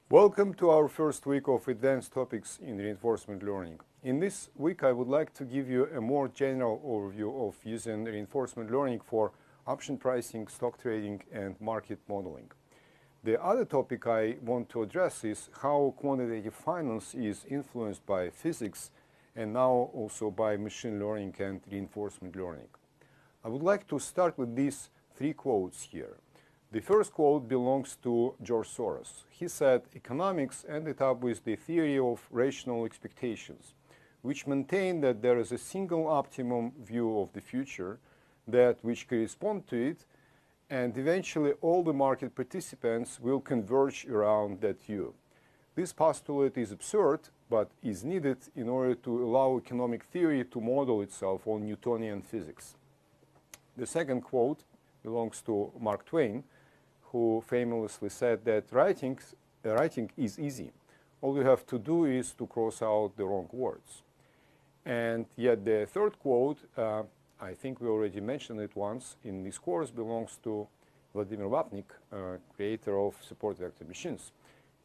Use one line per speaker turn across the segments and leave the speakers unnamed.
Welcome to our first week of advanced topics in reinforcement learning. In this week, I would like to give you a more general overview of using reinforcement learning for option pricing, stock trading, and market modeling. The other topic I want to address is how quantitative finance is influenced by physics and now also by machine learning and reinforcement learning. I would like to start with these three quotes here. The first quote belongs to George Soros. He said, "Economics ended up with the theory of rational expectations, which maintained that there is a single optimum view of the future, that which corresponds to it, and eventually all the market participants will converge around that view." This postulate is absurd, but is needed in order to allow economic theory to model itself on Newtonian physics. The second quote belongs to Mark Twain, who famously said that writing is easy. All you have to do is to cross out the wrong words. And yet the third quote, I think we already mentioned it once in this course, belongs to Vladimir Vapnik, creator of support vector machines.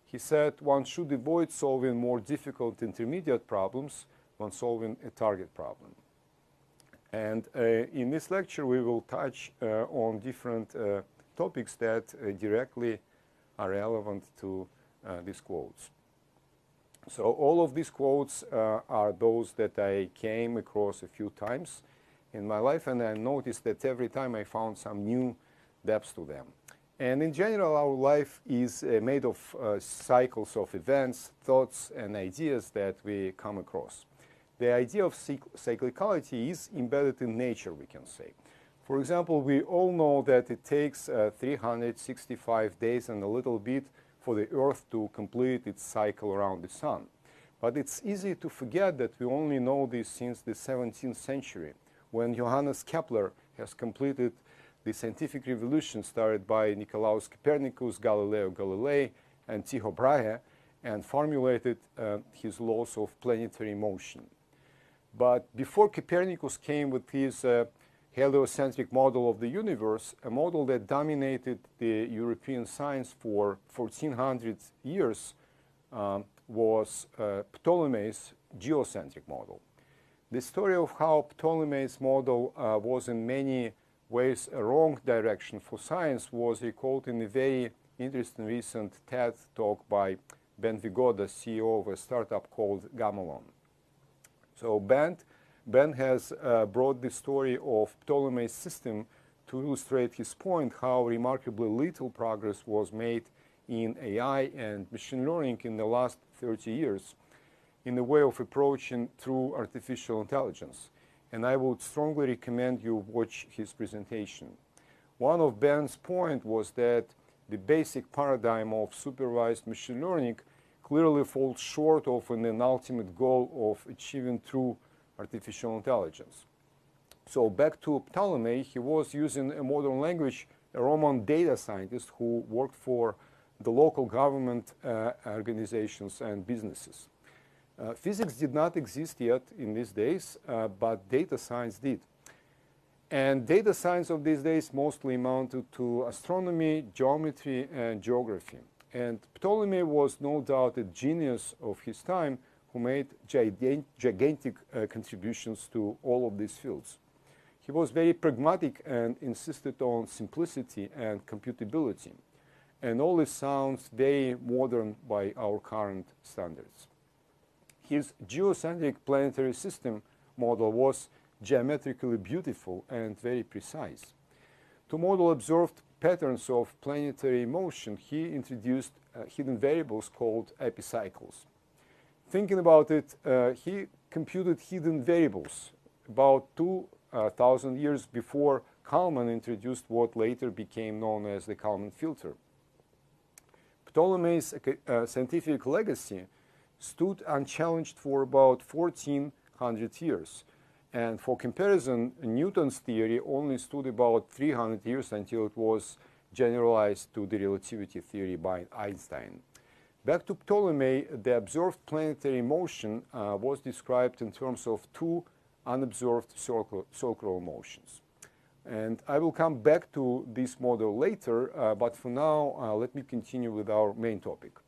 He said one should avoid solving more difficult intermediate problems when solving a target problem. And in this lecture, we will touch on different topics that directly are relevant to these quotes. So all of these quotes are those that I came across a few times in my life, and I noticed that every time I found some new depths to them. And in general, our life is made of cycles of events, thoughts, and ideas that we come across. The idea of cyclicality is embedded in nature, we can say. For example, we all know that it takes 365 days and a little bit for the Earth to complete its cycle around the Sun. But it's easy to forget that we only know this since the 17th century, when Johannes Kepler has completed the scientific revolution started by Nicolaus Copernicus, Galileo Galilei, and Tycho Brahe, and formulated his laws of planetary motion. But before Copernicus came with his heliocentric model of the universe, a model that dominated the European science for 1400 years was Ptolemy's geocentric model. The story of how Ptolemy's model was in many ways a wrong direction for science was recalled in a very interesting recent TED talk by Ben Vigoda, CEO of a startup called Gamelon. So Ben has brought the story of Ptolemy's system to illustrate his point how remarkably little progress was made in AI and machine learning in the last 30 years in the way of approaching true artificial intelligence. And I would strongly recommend you watch his presentation. One of Ben's points was that the basic paradigm of supervised machine learning clearly falls short of an ultimate goal of achieving true artificial intelligence. So back to Ptolemy, he was using a modern language, a Roman data scientist who worked for the local government organizations and businesses. Physics did not exist yet in these days, but data science did. And data science of these days mostly amounted to astronomy, geometry, and geography. And Ptolemy was no doubt a genius of his time who made gigantic contributions to all of these fields. He was very pragmatic and insisted on simplicity and computability. And all this sounds very modern by our current standards. His geocentric planetary system model was geometrically beautiful and very precise. To model observed patterns of planetary motion, he introduced hidden variables called epicycles. Thinking about it, he computed hidden variables about 2,000 years before Kalman introduced what later became known as the Kalman filter. Ptolemy's scientific legacy stood unchallenged for about 1400 years. And for comparison, Newton's theory only stood about 300 years until it was generalized to the relativity theory by Einstein. Back to Ptolemy, the observed planetary motion was described in terms of two unobserved circular motions. And I will come back to this model later, but for now, let me continue with our main topic.